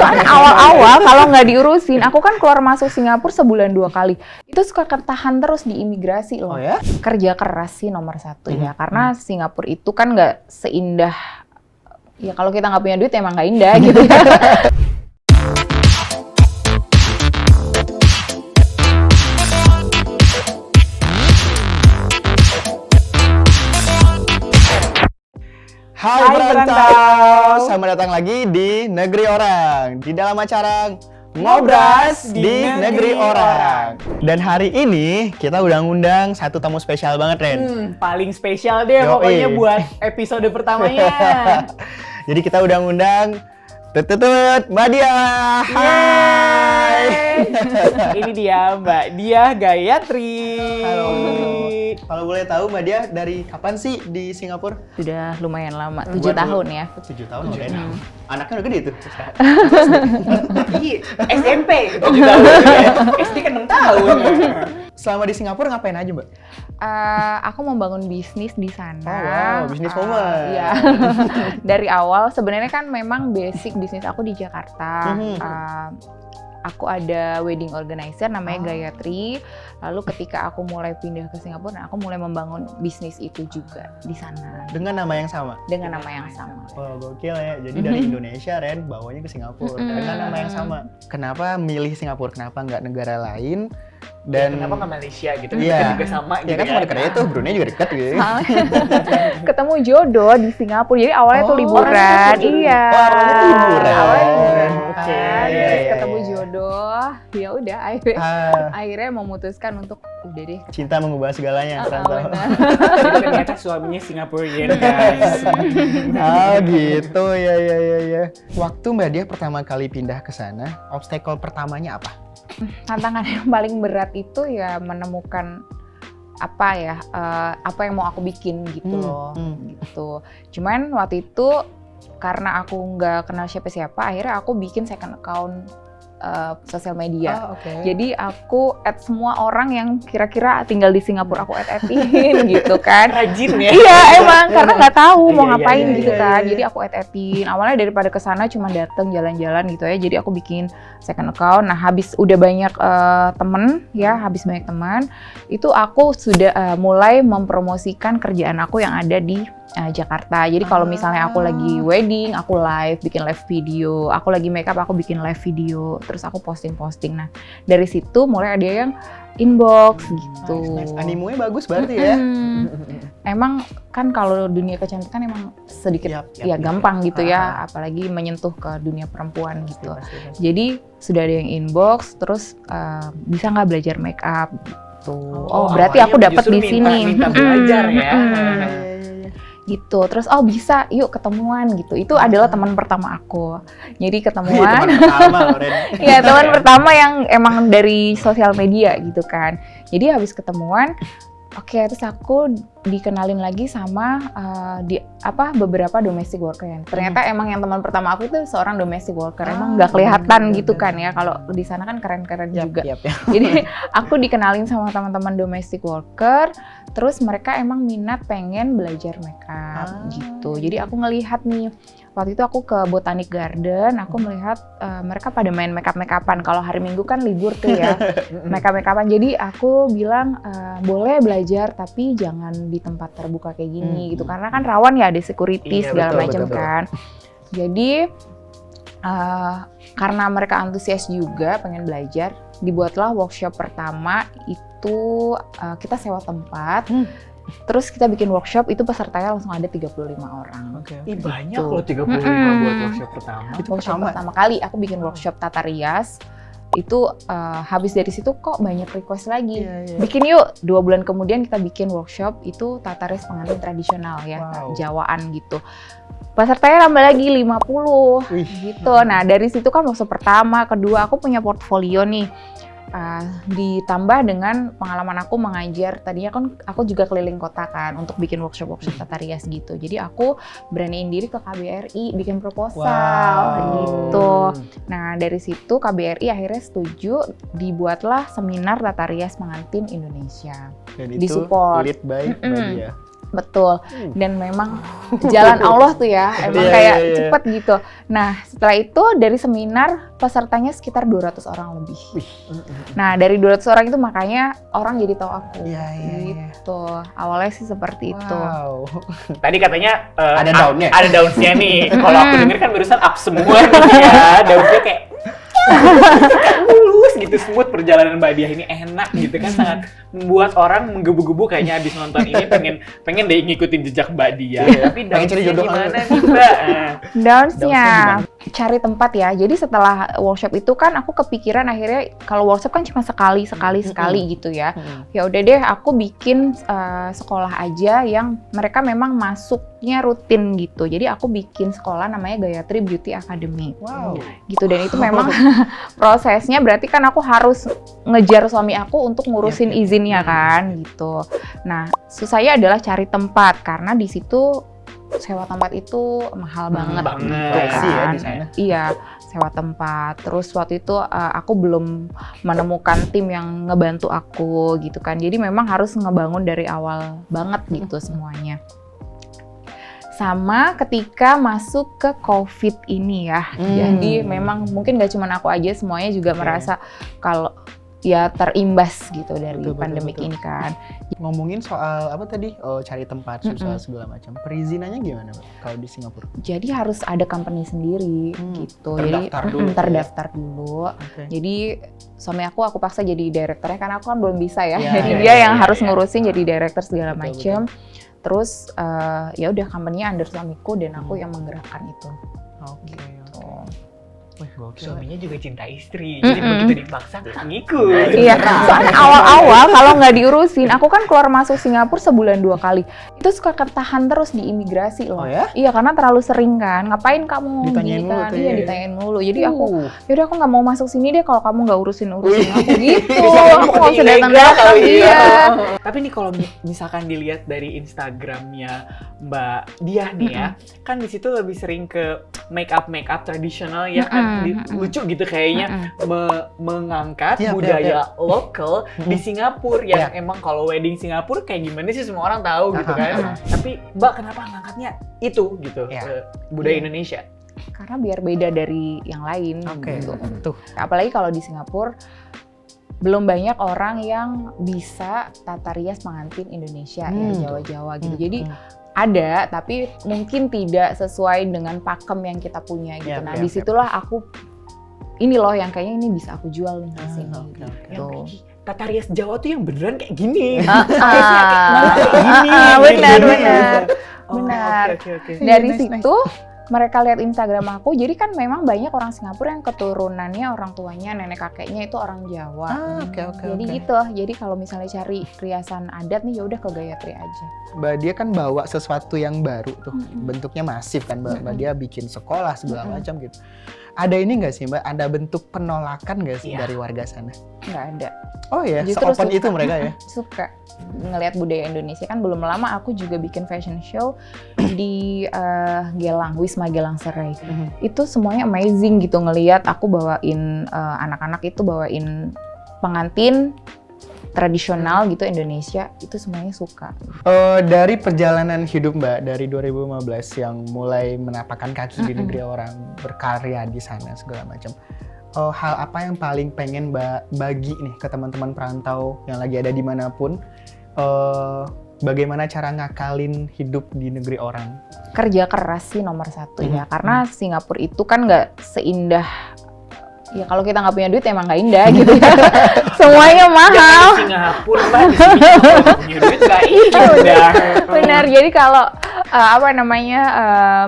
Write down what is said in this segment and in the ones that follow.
Soalnya awal-awal kalau nggak diurusin, aku kan keluar masuk Singapura sebulan 2 kali. Itu suka ketahan terus di imigrasi loh. Oh ya? Kerja keras sih nomor 1 ya, karena Singapura itu kan nggak seindah, ya kalau kita nggak punya duit emang nggak indah gitu ya. Hai Perantau, selamat datang lagi di Negeri Orang, di dalam acara Ngobras di Negeri Orang. Dan hari ini kita udah ngundang satu tamu spesial banget, Ren. Paling spesial deh Yoi. pokoknya buat episode pertamanya. Jadi kita udah ngundang Mbak Diah. Hai. Ini dia Mbak Diah Gayatri. Halo. Kalau boleh tahu Mbak Diah dari kapan sih di Singapura? Sudah lumayan lama, 7 Waduh. tahun ya. 7 tahun loh, Ren. Anaknya udah gede tuh. Iya, SMP 7 tahun. SD kan 6 tahun. Selama di Singapura ngapain aja, Mbak? Aku membangun bisnis di sana. Oh, wow, bisnis woman. Iya. Dari awal sebenarnya kan memang basic bisnis aku di Jakarta. Aku ada wedding organizer namanya Gayatri. Lalu ketika aku mulai pindah ke Singapura, aku mulai membangun bisnis itu juga di sana. Dengan nama yang sama? Dengan nama yang sama. Oh, gokil ya. Jadi dari Indonesia, Ren, bawanya ke Singapura. Dengan nama yang sama. Kenapa milih Singapura? Kenapa nggak negara lain? Dan Kenapa nggak Malaysia gitu? Iya. Kita juga sama Ya kan sama dekat itu, Brunei juga dekat gitu. Ketemu jodoh di Singapura. Jadi awalnya tuh liburan. Iya. Oh, awalnya tuh liburan. Awalnya liburan. Oke. Terus Iya, ketemu iya. jodoh. Ya udah akhirnya memutuskan untuk udah deh. Cinta mengubah segalanya, Perantau. Benar. Jadi ternyata suaminya Singaporean, guys. Oh gitu, ya. Waktu Mbak Diah pertama kali pindah ke sana, obstacle pertamanya apa? Tantangan yang paling berat itu ya menemukan apa yang mau aku bikin gitu loh. Gitu. Cuman waktu itu karena aku nggak kenal siapa-siapa, akhirnya aku bikin second account sosial media. Jadi aku add semua orang yang kira-kira tinggal di Singapura, aku add-in gitu kan. Rajin ya. Iya emang, karena nggak tahu mau Iya, ngapain iya, gitu iya, kan. iya. Jadi aku add-in. Awalnya daripada kesana cuma dateng jalan-jalan gitu ya. Jadi aku bikin second account. Nah habis udah banyak habis banyak teman, itu aku sudah mulai mempromosikan kerjaan aku yang ada di Jakarta. Jadi kalau misalnya aku lagi wedding, aku bikin live video. Aku lagi makeup, aku bikin live video. Terus aku posting. Nah dari situ mulai ada yang inbox gitu. Nice. Animonya bagus berarti ya. Emang kan kalau dunia kecantikan emang sedikit Yap. gampang gitu ya, apalagi menyentuh ke dunia perempuan gitu. Pasti. Jadi sudah ada yang inbox, terus bisa nggak belajar makeup gitu. Oh berarti aku dapat di sini. Minta belajar ya. Gitu. Terus bisa, yuk ketemuan gitu. Itu adalah teman pertama aku. Jadi Teman ketemuan. pertama loh, Ren. Iya, teman pertama yang emang dari sosial media gitu kan. Jadi habis ketemuan, terus aku dikenalin lagi sama beberapa domestic worker yang ternyata emang yang teman pertama aku itu seorang domestic worker. Emang nggak kelihatan gitu kan ya, kalau di sana kan keren-keren juga. Yap. Jadi aku dikenalin sama teman-teman domestic worker, terus mereka emang minat pengen belajar makeup gitu. Jadi aku ngelihat nih, waktu itu aku ke Botanic Garden, aku melihat mereka pada main makeup-makeupan. Kalau hari Minggu kan libur tuh ya, makeup-makeupan. Jadi aku bilang boleh belajar tapi jangan di tempat terbuka kayak gini gitu, karena kan rawan ya, ada security segala macam kan. Jadi karena mereka antusias juga pengen belajar, dibuatlah workshop pertama itu kita sewa tempat. Terus kita bikin workshop, itu pesertanya langsung ada 35 orang. Banyak loh 35 buat workshop pertama. Itu Workshop pertama kali aku bikin workshop tata rias. Itu habis dari situ kok banyak request lagi. Bikin yuk, 2 bulan kemudian kita bikin workshop itu tata rias pengantin tradisional ya, Jawaan gitu. Pesertanya nambah lagi 50 gitu. Nah dari situ kan workshop pertama, kedua aku punya portfolio nih. Ditambah dengan pengalaman aku mengajar, tadinya kan aku juga keliling kota kan untuk bikin workshop tata rias gitu. Jadi aku beraniin diri ke KBRI bikin proposal gitu. Nah dari situ KBRI akhirnya setuju, dibuatlah seminar tata rias pengantin Indonesia. Dan Disupport. Lead by Mbak Diah. Betul. Dan memang jalan Allah tuh ya, emang kayak cepet gitu. Nah, setelah itu dari seminar pesertanya sekitar 200 orang lebih. Nah, dari 200 orang itu makanya orang jadi tahu aku. Gitu. Awalnya sih seperti itu. Tadi katanya ada daunnya. Ada daunnya nih. Kalau aku denger kan barusan up semua nih ya. Daunnya kayak mulus gitu, smooth. Perjalanan Mbak Diah ini enak gitu kan, sangat membuat orang menggebu-gebu kayaknya habis nonton ini pengen deh ngikutin jejak Mbak Diah. Tapi daunnya gimana nih Mbak? Daunnya cari tempat ya. Jadi setelah workshop itu kan aku kepikiran akhirnya kalau workshop kan cuma sekali gitu ya. Ya udah deh aku bikin sekolah aja yang mereka memang masuknya rutin gitu. Jadi aku bikin sekolah namanya Gayatri Beauty Academy. Gitu, dan itu memang prosesnya berarti kan aku harus ngejar suami aku untuk ngurusin izinnya kan gitu. Nah, susahnya adalah cari tempat karena di situ sewa tempat itu mahal banget gitu kan. Ya, di sana. Iya, sewa tempat. Terus waktu itu aku belum menemukan tim yang ngebantu aku gitu kan. Jadi memang harus ngebangun dari awal banget gitu semuanya. Sama ketika masuk ke COVID ini ya. Jadi memang mungkin gak cuma aku aja, semuanya juga merasa kalau ya terimbas gitu dari pandemik ini kan. Ngomongin soal apa tadi? Cari tempat susah segala macam. Perizinannya gimana, Mbak, kalau di Singapura? Jadi harus ada company sendiri gitu. Terdaftar dulu. Jadi suami aku paksa jadi direkturnya karena aku kan belum bisa ya. Jadi dia yang harus ngurusin jadi direktur segala macam. Terus ya udah company-nya under suamiku dan aku yang menggerakkan itu. Gitu. Suaminya juga cinta istri, jadi begitu dipaksa ngikut. Iya, soalnya awal-awal kalau nggak diurusin, aku kan keluar masuk Singapura sebulan 2 kali. Itu suka ketahan terus di imigrasi loh. Oh ya? Iya, karena terlalu sering kan. Ngapain kamu ditanyain mulu tuh, Iya, ditanyain mulu. Jadi aku, yaudah aku nggak mau masuk sini deh kalau kamu nggak urusin aku gitu. Aku nggak usah datang. Iya. Tapi nih kalau misalkan dilihat dari Instagramnya Mbak Diah nih ya, kan di situ lebih sering ke make up tradisional ya kan, lucu gitu kayaknya, mengangkat budaya lokal di Singapura yang emang kalau wedding Singapura kayak gimana sih semua orang tahu gitu kan. Tapi Mbak kenapa ngangkatnya itu gitu ke budaya Indonesia? Karena biar beda dari yang lain gitu. Apalagi kalau di Singapura belum banyak orang yang bisa tata rias pengantin Indonesia ya, Jawa-Jawa gitu. Jadi ada, tapi mungkin tidak sesuai dengan pakem yang kita punya gitu. Nah, disitulah aku ini loh yang kayaknya ini bisa aku jual nih di sini. Gitu. Tata rias Jawa tuh yang beneran kayak gini. Benar. Dari situ mereka lihat Instagram aku, jadi kan memang banyak orang Singapura yang keturunannya orang tuanya, nenek kakeknya itu orang Jawa. Jadi gitu. Jadi kalau misalnya cari riasan adat nih, ya udah ke Gayatri aja. Mbak Dia kan bawa sesuatu yang baru tuh, bentuknya masif kan, Mbak Dia bikin sekolah segala macam gitu. Ada ini nggak sih Mbak? Ada bentuk penolakan nggak sih dari warga sana? Nggak ada. Oh ya, se-open itu mereka ya? Suka ngelihat budaya Indonesia. Kan belum lama aku juga bikin fashion show di Gelang, Wisma Gelang Serai. Itu semuanya amazing gitu ngelihat aku bawain anak-anak itu bawain pengantin tradisional gitu Indonesia, itu semuanya suka. Dari perjalanan hidup Mbak dari 2015 yang mulai menapakkan kaki di negeri orang, berkarya di sana segala macam, hal apa yang paling pengen Mbak bagi nih ke teman-teman perantau yang lagi ada dimanapun, bagaimana cara ngakalin hidup di negeri orang? Kerja keras sih nomor 1 ya, karena Singapura itu kan nggak seindah. Ya kalau kita nggak punya duit emang nggak indah gitu ya. Semuanya mahal. Di Singapura Mbak, di sini kalau punya duit nggak indah. Benar, jadi kalau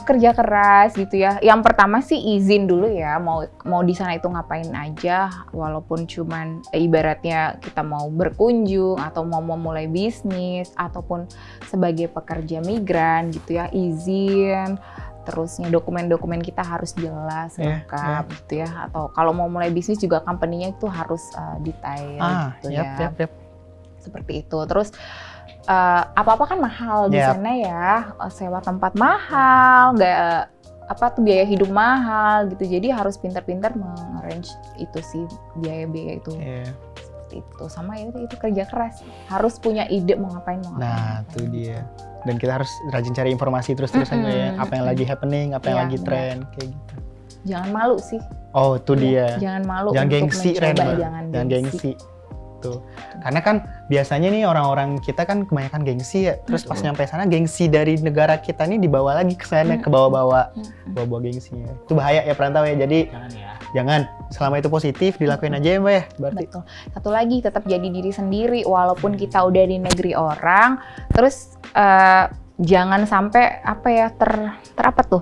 kerja keras gitu ya. Yang pertama sih izin dulu ya, mau di sana itu ngapain aja, walaupun cuman ibaratnya kita mau berkunjung atau mau mulai bisnis ataupun sebagai pekerja migran gitu ya, izin. Terusnya dokumen-dokumen kita harus jelas, lengkap gitu ya. Atau kalau mau mulai bisnis juga company-nya itu harus detail gitu ya. Seperti itu. Terus apa-apa kan mahal di sana ya. Sewa tempat mahal, biaya hidup mahal gitu. Jadi harus pintar-pintar mengarrange itu sih, biaya-biaya itu. Seperti itu. Sama itu kerja keras. Harus punya ide mau ngapain. Nah, itu dia. Dan kita harus rajin cari informasi terus-terusan ya, apa yang lagi happening, apa yang Iya, lagi benar. tren kayak gitu. Jangan malu sih. Oh, itu dia. Jangan malu Jangan untuk gengsi, Ren. mencoba, Jangan jangan gengsi. Tuh. Karena kan biasanya nih orang-orang kita kan kebanyakan gengsi ya. Terus pas nyampe sana gengsi dari negara kita nih dibawa lagi ke sana, ke bawa-bawa gengsinya. Itu bahaya ya perantau ya. Jadi Jangan ya. jangan, selama itu positif dilakuin aja ya Mbak ya. Berarti. Betul. Satu lagi, tetap jadi diri sendiri walaupun kita udah di negeri orang. Terus jangan sampai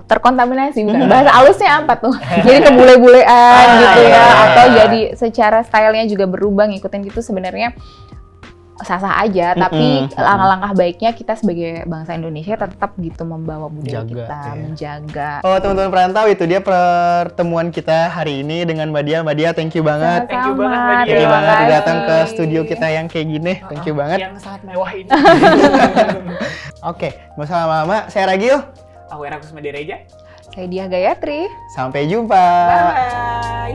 terkontaminasi, bukan bahasa halusnya apa tuh? Jadi kebule-bulean gitu ya, atau jadi secara stylenya juga berubah ngikutin gitu, sebenarnya sah-sah aja, tapi langkah-langkah baiknya kita sebagai bangsa Indonesia tetap gitu membawa budaya Jaga, kita, ya. menjaga. Oh teman-teman perantau, itu dia pertemuan kita hari ini dengan Mbak Dia. Mbak Dia, thank you banget. Thank you banget, Mbak Dia. Thank you Terima banget udah kasih. datang ke studio kita yang kayak gini. Thank you banget. Yang sangat mewah ini. Oke, nggak usah lama-lama. Saya Ragil. Aku Era Kusma Direja. Saya Diah Gayatri. Sampai jumpa. Bye.